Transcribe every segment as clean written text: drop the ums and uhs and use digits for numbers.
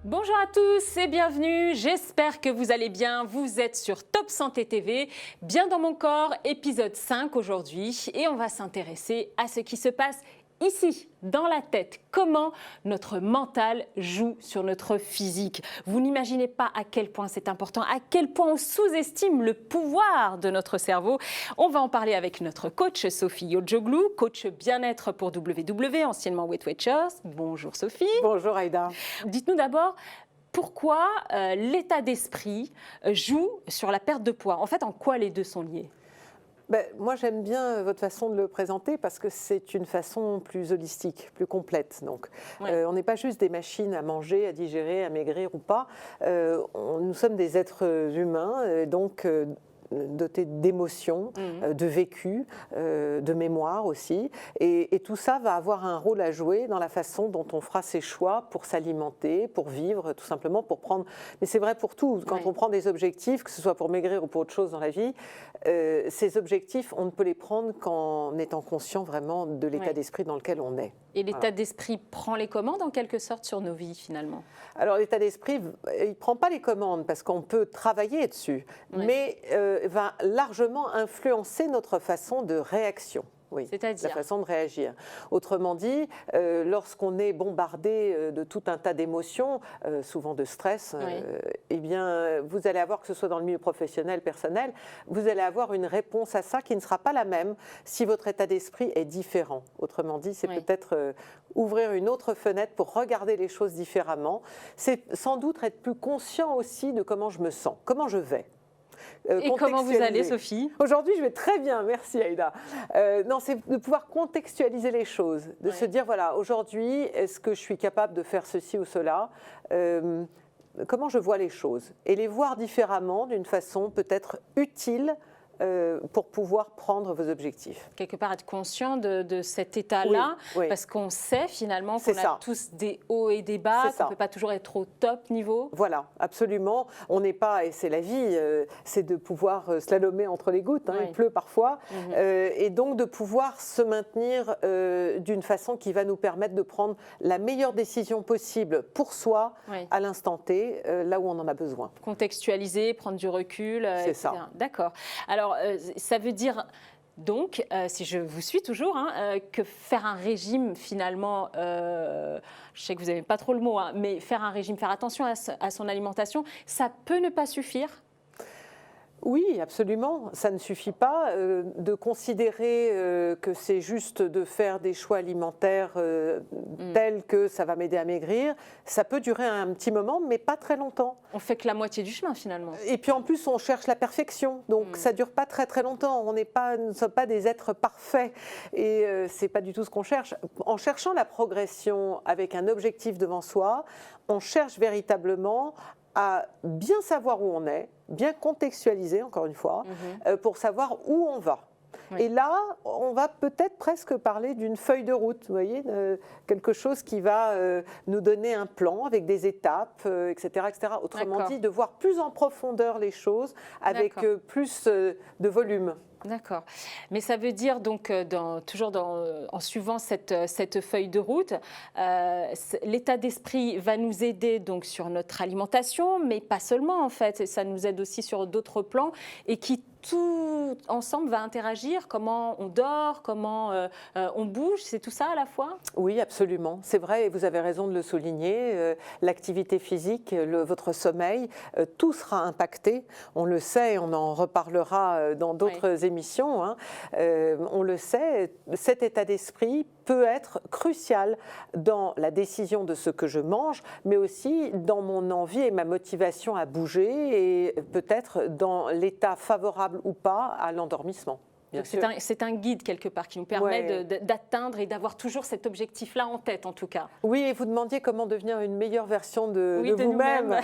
Bonjour à tous et bienvenue, j'espère que vous allez bien, vous êtes sur Top Santé TV, bien dans mon corps, épisode 5 aujourd'hui et on va s'intéresser à ce qui se passe ici, dans la tête, comment notre mental joue sur notre physique. Vous n'imaginez pas à quel point c'est important, à quel point on sous-estime le pouvoir de notre cerveau. On va en parler avec notre coach Sophie Yojoglu, coach bien-être pour WW, anciennement Weight Watchers. Bonjour Sophie. Bonjour Aïda. Dites-nous d'abord, pourquoi l'état d'esprit joue sur la perte de poids? En fait, en quoi les deux sont liés? Moi, j'aime bien votre façon de le présenter parce que c'est une façon plus holistique, plus complète. Donc, on n'est pas juste des machines à manger, à digérer, à maigrir ou pas. Nous sommes des êtres humains, donc dotés d'émotions, de vécu, de mémoire aussi. Et tout ça va avoir un rôle à jouer dans la façon dont on fera ses choix pour s'alimenter, pour vivre, tout simplement pour prendre... Mais c'est vrai pour tout. Quand on prend des objectifs, que ce soit pour maigrir ou pour autre chose dans la vie, ces objectifs, on ne peut les prendre qu'en étant conscient vraiment de l'état d'esprit dans lequel on est. Et l'état d'esprit prend les commandes en quelque sorte sur nos vies finalement? Alors l'état d'esprit, il ne prend pas les commandes parce qu'on peut travailler dessus, mais va largement influencer notre façon de réaction. Oui, c'est-à-dire la façon de réagir. Autrement dit, lorsqu'on est bombardé de tout un tas d'émotions, souvent de stress, eh bien, vous allez avoir, que ce soit dans le milieu professionnel, personnel, vous allez avoir une réponse à ça qui ne sera pas la même si votre état d'esprit est différent. Autrement dit, c'est peut-être ouvrir une autre fenêtre pour regarder les choses différemment. C'est sans doute être plus conscient aussi de comment je me sens, comment je vais. Et comment vous allez, Sophie? Aujourd'hui, je vais très bien, merci Aïda. Non, c'est de pouvoir contextualiser les choses, de se dire, voilà, aujourd'hui, est-ce que je suis capable de faire ceci ou cela? Comment je vois les choses? Et les voir différemment, d'une façon peut-être utile, pour pouvoir prendre vos objectifs. Quelque part être conscient de cet état-là, parce qu'on sait finalement qu'on a tous des hauts et des bas, qu'on ne peut pas toujours être au top niveau. Voilà, absolument. On n'est pas, et c'est la vie, c'est de pouvoir slalomer entre les gouttes, il pleut parfois, et donc de pouvoir se maintenir d'une façon qui va nous permettre de prendre la meilleure décision possible pour soi, à l'instant T, là où on en a besoin. Contextualiser, prendre du recul, c'est etc. ça. D'accord. Alors, ça veut dire donc, si je vous suis toujours, que faire un régime finalement, je sais que vous n'aimez pas trop le mot, mais faire un régime, faire attention à son alimentation, ça peut ne pas suffire? Oui, absolument. Ça ne suffit pas de considérer que c'est juste de faire des choix alimentaires tels que ça va m'aider à maigrir. Ça peut durer un petit moment, mais pas très longtemps. On fait que la moitié du chemin finalement. Et puis en plus, on cherche la perfection. Donc ça ne dure pas très très longtemps. Nous ne sommes pas des êtres parfaits. Et ce n'est pas du tout ce qu'on cherche. En cherchant la progression avec un objectif devant soi, on cherche véritablement à bien savoir où on est, bien contextualiser, encore une fois, pour savoir où on va. Et là, on va peut-être presque parler d'une feuille de route, vous voyez, quelque chose qui va nous donner un plan avec des étapes, etc., etc. Autrement dit, de voir plus en profondeur les choses avec plus de volume. D'accord. Mais ça veut dire donc, en suivant cette feuille de route, l'état d'esprit va nous aider donc sur notre alimentation, mais pas seulement en fait, ça nous aide aussi sur d'autres plans et qui tout ensemble va interagir, comment on dort, comment on bouge, c'est tout ça à la fois? Oui, absolument, c'est vrai et vous avez raison de le souligner, l'activité physique, votre sommeil, tout sera impacté, on le sait, on en reparlera dans d'autres émissions, on le sait, cet état d'esprit peut être crucial dans la décision de ce que je mange, mais aussi dans mon envie et ma motivation à bouger et peut-être dans l'état favorable ou pas à l'endormissement. C'est un guide quelque part qui nous permet d'atteindre et d'avoir toujours cet objectif-là en tête en tout cas. Oui, et vous demandiez comment devenir une meilleure version de vous-même.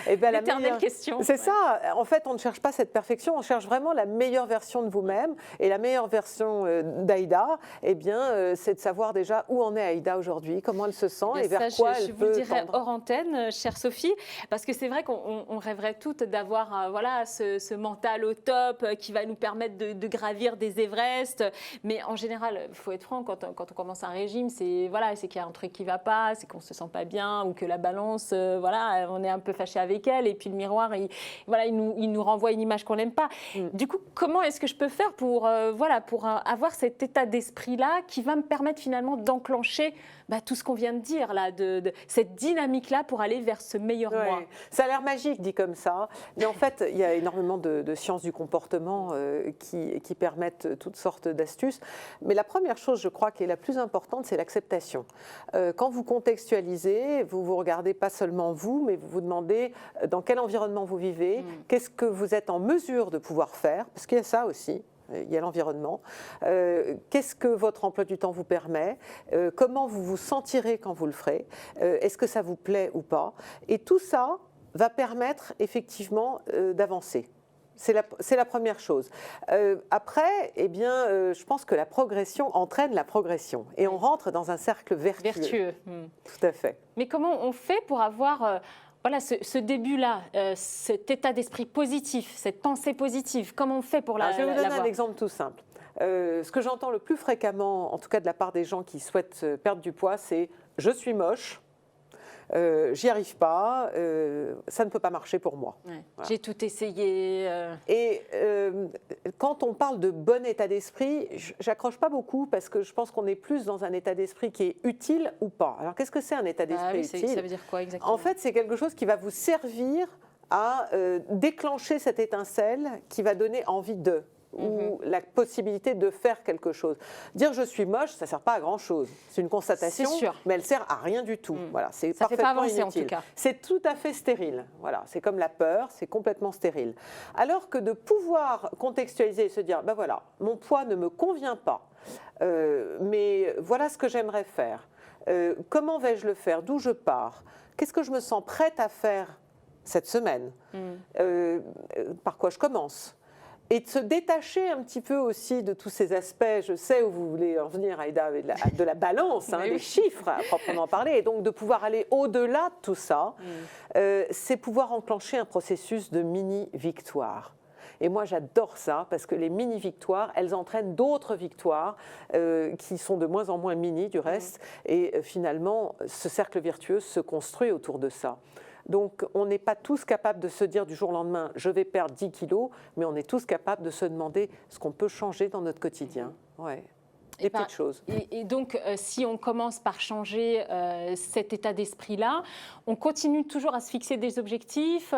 L'éternelle question. C'est ça, en fait on ne cherche pas cette perfection, on cherche vraiment la meilleure version de vous-même. Et la meilleure version d'Aïda, eh bien, c'est de savoir déjà où en est Aïda aujourd'hui, comment elle se sent et vers quoi elle peut tendre. Je vous dirai hors antenne, chère Sophie, parce que c'est vrai qu'on rêverait toutes d'avoir ce mental au top qui va nous permettre de gravir gravir des Everest. Mais en général, il faut être franc, quand on commence un régime, c'est qu'il y a un truc qui ne va pas, c'est qu'on ne se sent pas bien ou que la balance, on est un peu fâché avec elle. Et puis le miroir, il nous renvoie une image qu'on n'aime pas. Du coup, comment est-ce que je peux faire pour avoir cet état d'esprit-là qui va me permettre finalement d'enclencher tout ce qu'on vient de dire, là, de cette dynamique-là pour aller vers ce meilleur moi. Ça a l'air magique dit comme ça, mais en fait, il y a énormément de sciences du comportement qui permettent toutes sortes d'astuces. Mais la première chose, je crois, qui est la plus importante, c'est l'acceptation. Quand vous contextualisez, vous vous regardez pas seulement vous, mais vous vous demandez dans quel environnement vous vivez, qu'est-ce que vous êtes en mesure de pouvoir faire, parce qu'il y a ça aussi. Il y a l'environnement. Qu'est-ce que votre emploi du temps vous permet? Comment vous vous sentirez quand vous le ferez? Est-ce que ça vous plaît ou pas? Et tout ça va permettre effectivement d'avancer. C'est la première chose. Après, je pense que la progression entraîne la progression. Et on rentre dans un cercle vertueux. Tout à fait. Mais comment on fait pour avoir... ce début-là, cet état d'esprit positif, cette pensée positive, comment on fait pour Je vais vous donner un exemple tout simple. Ce que j'entends le plus fréquemment, en tout cas de la part des gens qui souhaitent perdre du poids, c'est « je suis moche ». J'y arrive pas, ça ne peut pas marcher pour moi. Voilà. J'ai tout essayé. Et quand on parle de bon état d'esprit, j'accroche pas beaucoup parce que je pense qu'on est plus dans un état d'esprit qui est utile ou pas. Alors qu'est-ce que c'est un état d'esprit utile? Ça veut dire quoi exactement? En fait, c'est quelque chose qui va vous servir à déclencher cette étincelle qui va donner envie de. Ou la possibilité de faire quelque chose. Dire je suis moche, ça ne sert pas à grand chose. C'est une constatation, mais elle ne sert à rien du tout. Voilà, c'est parfaitement fait pas avancer, inutile. En tout cas. C'est tout à fait stérile. Voilà, c'est comme la peur, c'est complètement stérile. Alors que de pouvoir contextualiser et se dire, ben voilà, mon poids ne me convient pas, mais voilà ce que j'aimerais faire. Comment vais-je le faire? D'où je pars? Qu'est-ce que je me sens prête à faire cette semaine? Par quoi je commence? Et de se détacher un petit peu aussi de tous ces aspects, je sais où vous voulez en venir, Aïda, de la balance, des chiffres à proprement parler, et donc de pouvoir aller au-delà de tout ça, c'est pouvoir enclencher un processus de mini-victoire. Et moi, j'adore ça, parce que les mini-victoires, elles entraînent d'autres victoires qui sont de moins en moins mini, du reste, et finalement, ce cercle vertueux se construit autour de ça. Donc, on n'est pas tous capables de se dire du jour au lendemain, je vais perdre 10 kilos, mais on est tous capables de se demander ce qu'on peut changer dans notre quotidien. Des petites choses. Et donc, si on commence par changer cet état d'esprit-là, on continue toujours à se fixer des objectifs.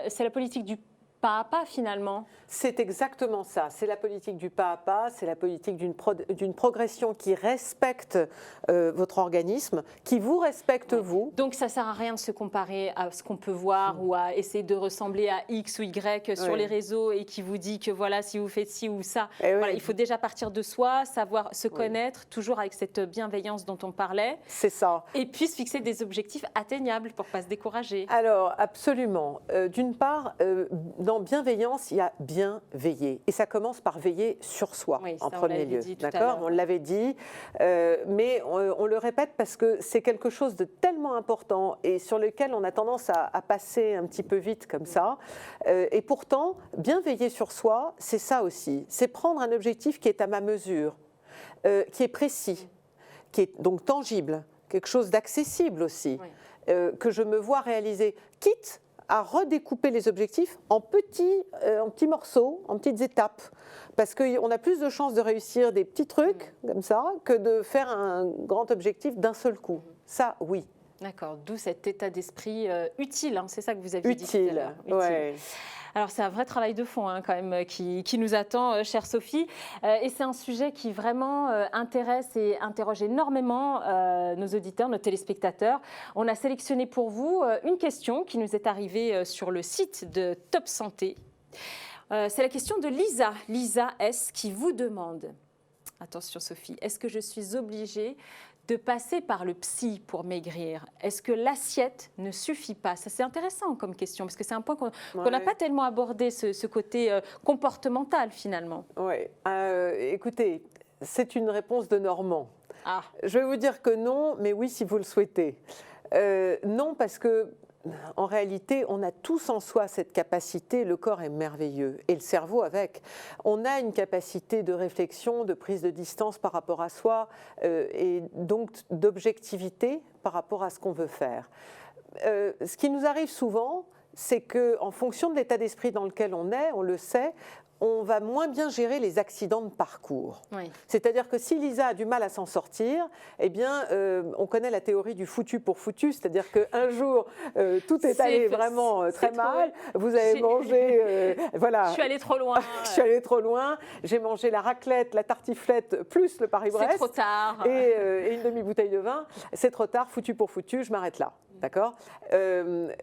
C'est la politique du pas à pas, finalement. C'est exactement ça. C'est la politique du pas à pas, c'est la politique d'une progression qui respecte votre organisme, qui vous respecte vous. Donc ça ne sert à rien de se comparer à ce qu'on peut voir ou à essayer de ressembler à X ou Y sur les réseaux et qui vous dit que voilà, si vous faites ci ou ça. Il faut déjà partir de soi, savoir se connaître, toujours avec cette bienveillance dont on parlait. C'est ça. Et puis se fixer des objectifs atteignables pour ne pas se décourager. Alors, absolument. D'une part, dans bienveillance, il y a bien veiller. Et ça commence par veiller sur soi, en premier lieu. D'accord ? On l'avait dit, mais on le répète parce que c'est quelque chose de tellement important et sur lequel on a tendance à passer un petit peu vite comme ça. Et pourtant, bien veiller sur soi, c'est ça aussi. C'est prendre un objectif qui est à ma mesure, qui est précis, qui est donc tangible, quelque chose d'accessible aussi, que je me vois réaliser, quitte à redécouper les objectifs en petits morceaux, en petites étapes. Parce qu'on a plus de chances de réussir des petits trucs comme ça que de faire un grand objectif d'un seul coup. Ça, oui. D'accord, d'où cet état d'esprit utile, c'est ça que vous avez dit tout à l'heure. Ouais. Alors c'est un vrai travail de fond quand même qui nous attend, chère Sophie. Et c'est un sujet qui vraiment intéresse et interroge énormément nos auditeurs, nos téléspectateurs. On a sélectionné pour vous une question qui nous est arrivée sur le site de Top Santé. C'est la question de Lisa, Lisa S, qui vous demande, attention Sophie, est-ce que je suis obligée de passer par le psy pour maigrir? Est-ce que l'assiette ne suffit pas? Ça, c'est intéressant comme question, parce que c'est un point qu'on n'a pas tellement abordé, ce côté comportemental, finalement. Oui. Écoutez, c'est une réponse de Normand. Je vais vous dire que non, mais oui, si vous le souhaitez. Non, parce que en réalité, on a tous en soi cette capacité, le corps est merveilleux, et le cerveau avec. On a une capacité de réflexion, de prise de distance par rapport à soi, et donc d'objectivité par rapport à ce qu'on veut faire. Ce qui nous arrive souvent, c'est qu'en fonction de l'état d'esprit dans lequel on est, on le sait, on va moins bien gérer les accidents de parcours. Oui. C'est-à-dire que si Lisa a du mal à s'en sortir, eh bien, on connaît la théorie du foutu pour foutu, c'est-à-dire qu'un jour, tout est allé vraiment très mal, vous avez mangé... voilà. Je suis allée trop loin. Je suis allée trop loin, j'ai mangé la raclette, la tartiflette, plus le Paris-Brest. C'est trop tard. Et une demi-bouteille de vin. C'est trop tard, foutu pour foutu, je m'arrête là. D'accord ?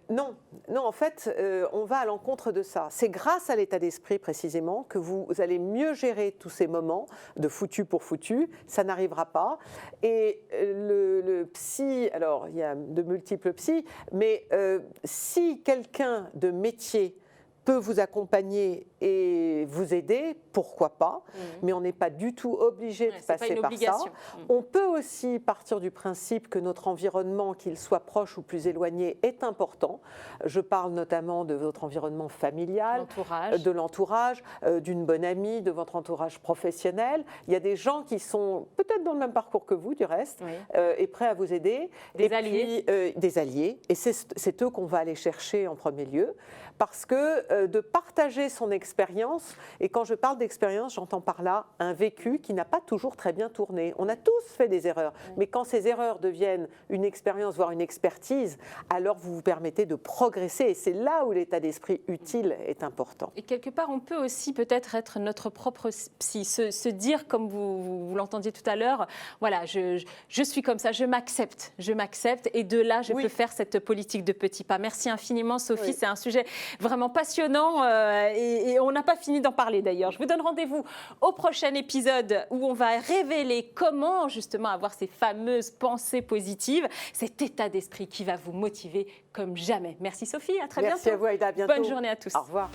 Non, en fait, on va à l'encontre de ça. C'est grâce à l'état d'esprit, précisément, que vous allez mieux gérer tous ces moments de foutu pour foutu. Ça n'arrivera pas. Et le psy, alors, il y a de multiples psys, mais si quelqu'un de métier peut vous accompagner et vous aider, pourquoi pas, mais on n'est pas du tout obligé de passer par ça. On peut aussi partir du principe que notre environnement, qu'il soit proche ou plus éloigné, est important. Je parle notamment de votre environnement familial, de l'entourage, d'une bonne amie, de votre entourage professionnel. Il y a des gens qui sont peut-être dans le même parcours que vous, du reste, et prêts à vous aider. Des alliés. Puis, des alliés, et c'est eux qu'on va aller chercher en premier lieu, parce que de partager son expérience, et quand je parle d'expérience, j'entends par là un vécu qui n'a pas toujours très bien tourné. On a tous fait des erreurs, mais quand ces erreurs deviennent une expérience, voire une expertise, alors vous vous permettez de progresser, et c'est là où l'état d'esprit utile est important. Et quelque part, on peut aussi peut-être être notre propre psy, se dire, comme vous l'entendiez tout à l'heure, voilà, je suis comme ça, je m'accepte, et de là, je peux faire cette politique de petits pas. Merci infiniment, Sophie, c'est un sujet vraiment passionnant et on n'a pas fini d'en parler d'ailleurs. Je vous donne rendez-vous au prochain épisode où on va révéler comment justement avoir ces fameuses pensées positives, cet état d'esprit qui va vous motiver comme jamais. Merci Sophie, à très bientôt. Merci à vous Aïda, à bientôt. Bonne journée à tous. Au revoir.